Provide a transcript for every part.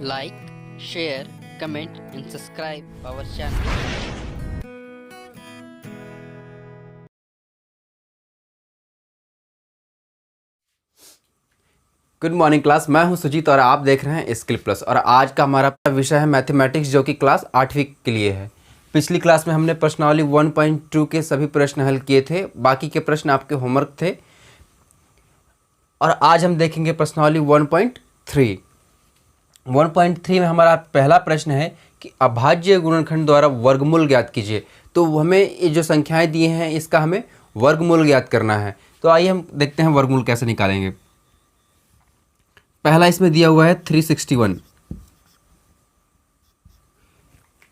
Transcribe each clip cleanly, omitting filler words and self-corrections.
Like, share, comment and subscribe our channel. Good morning class. मैं हूं सुजीत और आप देख रहे हैं स्किल प्लस। और आज का हमारा विषय है मैथमेटिक्स, जो कि क्लास 8वीं के लिए है। पिछली क्लास में हमने प्रश्नावली 1.2 के सभी प्रश्न हल किए थे, बाकी के प्रश्न आपके होमवर्क थे। और आज हम देखेंगे प्रश्नावली 1.3। 1.3 में हमारा पहला प्रश्न है कि अभाज्य गुणनखंड द्वारा वर्गमूल ज्ञात कीजिए। तो हमें ये जो संख्याएं दी हैं इसका हमें वर्गमूल ज्ञात करना है। तो आइए हम देखते हैं वर्गमूल कैसे निकालेंगे। पहला इसमें दिया हुआ है 361।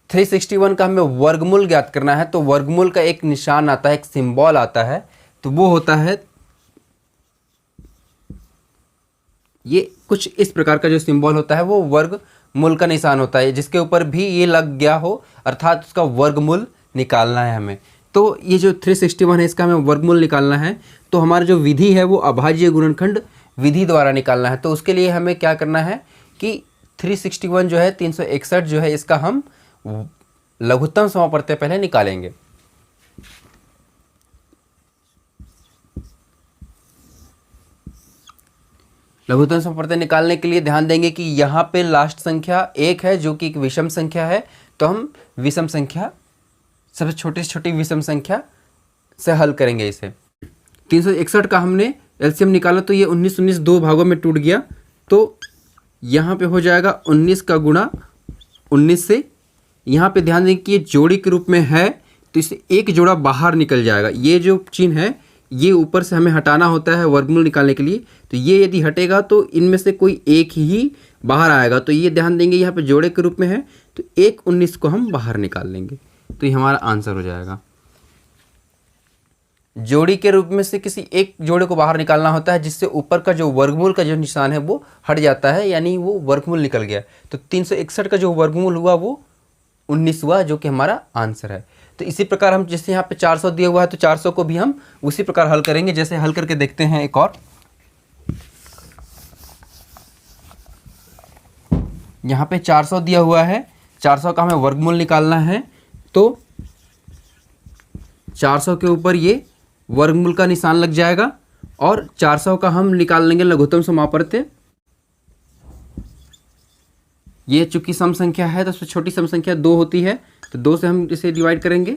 361 का हमें वर्गमूल ज्ञात करना है। तो वर्गमूल का एक निशान आता है, एक सिंबल आता है, तो वो होता है ये कुछ इस प्रकार का जो सिंबल होता है वो वर्गमूल का निशान होता है, जिसके ऊपर भी ये लग गया हो अर्थात उसका वर्गमूल निकालना है हमें। तो ये जो 361 है इसका हमें वर्गमूल निकालना है। तो हमारा जो विधि है वो अभाज्य गुणनखंड विधि द्वारा निकालना है। तो उसके लिए हमें क्या करना है कि 361 जो है 361 जो है इसका हम लघुत्तम समापवर्त्य पहले निकालेंगे। लघुत्तम समापवर्त्य निकालने के लिए ध्यान देंगे कि यहाँ पे लास्ट संख्या 1 है जो कि एक विषम संख्या है। तो हम विषम संख्या, सबसे छोटी से छोटी विषम संख्या से हल करेंगे इसे। 361 का हमने एलसीएम निकाला तो ये 19 19 दो भागों में टूट गया। तो यहाँ पे हो जाएगा 19 का गुणा 19 से। यहाँ पे ध्यान दें कि ये जोड़ी के रूप में है तो इससे एक जोड़ा बाहर निकल जाएगा। ये जो चिन्ह है ये ऊपर से हमें हटाना होता है वर्गमूल निकालने के लिए। तो ये यदि हटेगा तो इनमें से कोई एक ही बाहर आएगा। तो ये ध्यान देंगे यहाँ पे जोड़े के रूप में है तो एक 19 को हम बाहर निकाल लेंगे। तो ये हमारा आंसर हो जाएगा। जोड़ी के रूप में से किसी एक जोड़े को बाहर निकालना होता है जिससे ऊपर का जो वर्गमूल का जो निशान है वो हट जाता है, यानी वो वर्गमूल निकल गया। तो 361 का जो वर्गमूल हुआ वो 19 हुआ, जो कि हमारा आंसर है। तो इसी प्रकार हम जैसे यहाँ पे 400 दिया हुआ है तो 400 को भी हम उसी प्रकार हल करेंगे। जैसे हल करके देखते हैं एक और। यहाँ पे 400 दिया हुआ है, 400 का हमें वर्गमूल निकालना है। तो 400 के ऊपर ये वर्गमूल का निशान लग जाएगा और 400 का हम निकाल लेंगे लघुत्तम समापवर्त्य। ये चूंकि सम संख्या है तो सबसे छोटी सम संख्या 2 होती है, तो 2 से हम इसे डिवाइड करेंगे।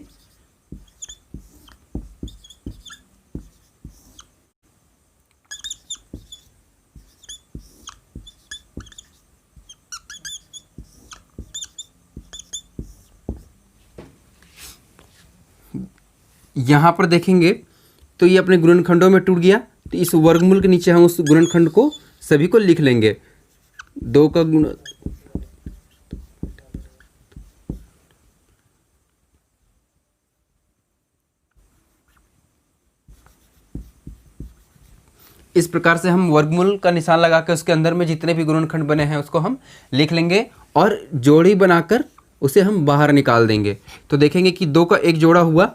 यहाँ पर देखेंगे तो ये अपने गुणनखंडों में टूट गया। तो इस वर्गमूल के नीचे हम उस गुणनखंड को सभी को लिख लेंगे। 2 का गुण, इस प्रकार से हम वर्गमूल का निशान लगा के उसके अंदर में जितने भी गुणनखंड बने हैं उसको हम लिख लेंगे और जोड़ी बनाकर उसे हम बाहर निकाल देंगे। तो देखेंगे कि 2 का एक जोड़ा हुआ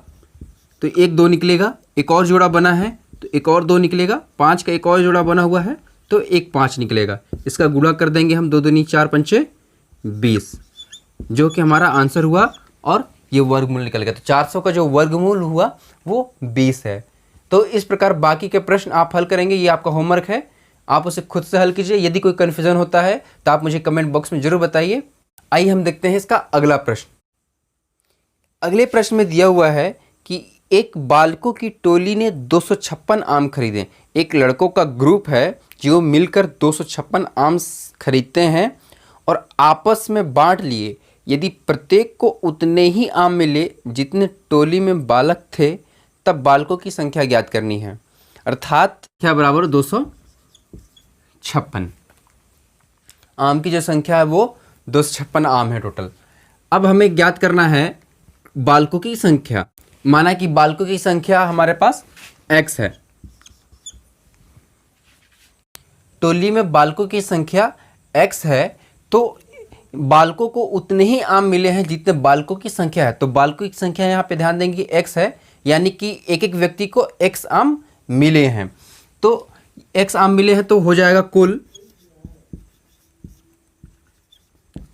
तो एक 2 निकलेगा, एक और जोड़ा बना है तो एक और 2 निकलेगा, 5 का एक और जोड़ा बना हुआ है तो एक 5 निकलेगा। इसका गुणा कर देंगे हम, 2 दूनी 4 पंचे 20, जो कि हमारा आंसर हुआ और ये वर्गमूल निकल गया। तो 400 का जो वर्गमूल हुआ वो 20 है। तो इस प्रकार बाकी के प्रश्न आप हल करेंगे, ये आपका होमवर्क है, आप उसे खुद से हल कीजिए। यदि कोई कन्फ्यूजन होता है तो आप मुझे कमेंट बॉक्स में जरूर बताइए। आइए हम देखते हैं इसका अगला प्रश्न। अगले प्रश्न में दिया हुआ है कि एक बालकों की टोली ने 256 आम खरीदे। एक लड़कों का ग्रुप है जो मिलकर 256 आम खरीदते हैं और आपस में बांट लिए। यदि प्रत्येक को उतने ही आम मिले जितने टोली में बालक थे तब बालकों की संख्या ज्ञात करनी है। अर्थात क्या बराबर 256। आम की जो संख्या है वो 256 आम है टोटल। अब हमें ज्ञात करना है बालकों की संख्या। माना कि बालकों की संख्या हमारे पास x है। टोली में बालकों की संख्या x है तो बालकों को उतने ही आम मिले हैं जितने बालकों की संख्या है। तो बालकों की संख्या यहाँ पे ध्यान देंगे कि x है, यानी कि एक एक व्यक्ति को x आम मिले हैं। तो x आम मिले हैं तो हो जाएगा कुल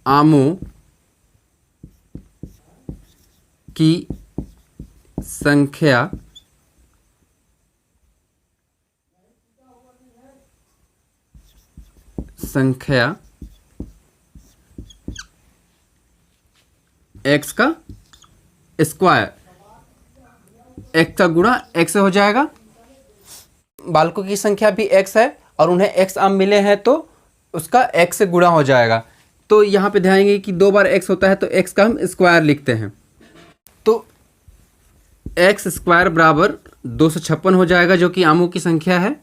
आमों की संख्या x का स्क्वायर, x का गुणा x से हो जाएगा। बालकों की संख्या भी x है और उन्हें x आम मिले हैं तो उसका x से गुणा हो जाएगा। तो यहाँ पे ध्यान देंगे कि 2 बार x होता है तो x का हम स्क्वायर लिखते हैं। तो x स्क्वायर बराबर 256 हो जाएगा जो कि आमों की संख्या है।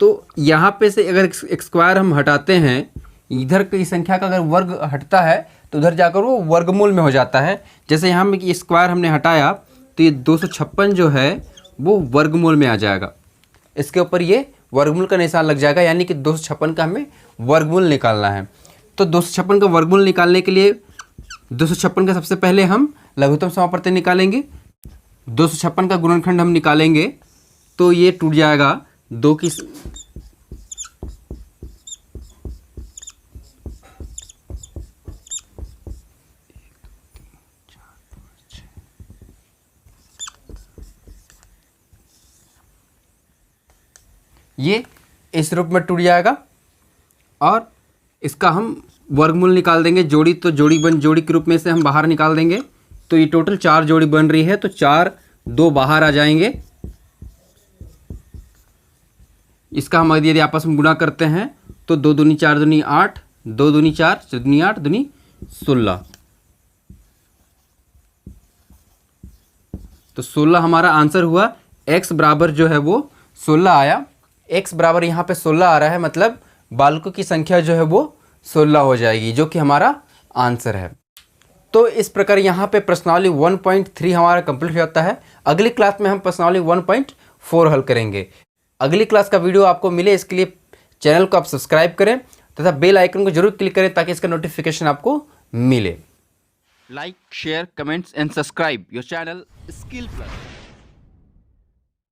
तो यहाँ पे से अगर स्क्वायर हम हटाते हैं, इधर की संख्या का अगर वर्ग हटता है तो उधर जाकर वो वर्गमूल में हो जाता है। जैसे यहाँ में कि स्क्वायर हमने हटाया तो ये 256 जो है वो वर्गमूल में आ जाएगा। इसके ऊपर ये वर्गमूल का निशान लग जाएगा, यानी कि 256 का हमें वर्गमूल निकालना है। तो 256 का वर्गमूल निकालने के लिए 256 का सबसे पहले हम लघुत्तम समापवर्ती निकालेंगे। 256 का गुणनखंड हम निकालेंगे तो ये टूट जाएगा 2 की ये इस रूप में टूट जाएगा और इसका हम वर्गमूल निकाल देंगे। जोड़ी तो जोड़ी के रूप में से हम बाहर निकाल देंगे। तो ये टोटल 4 जोड़ी बन रही है तो 4 2 बाहर आ जाएंगे। इसका हम यदि आपस में गुणा करते हैं तो 2 दूनी 4 दूनी 8, 2 दूनी 4 4 दूनी 8 दूनी 16। तो 16 हमारा आंसर हुआ। x बराबर जो है वो 16 आया। x बराबर यहाँ पे 16 आ रहा है, मतलब बालकों की संख्या जो है वो 16 हो जाएगी, जो कि हमारा आंसर है। तो इस प्रकार यहाँ पे प्रश्नावली 1.3 हमारा कंप्लीट हो जाता है। अगली क्लास में हम प्रश्नावली 1.4 हल करेंगे। अगली क्लास का वीडियो आपको मिले इसके लिए चैनल को आप सब्सक्राइब करें तथा बेल आइकन को जरूर क्लिक करें ताकि इसका नोटिफिकेशन आपको मिले। Like, share, comments and subscribe your channel Skill Plus.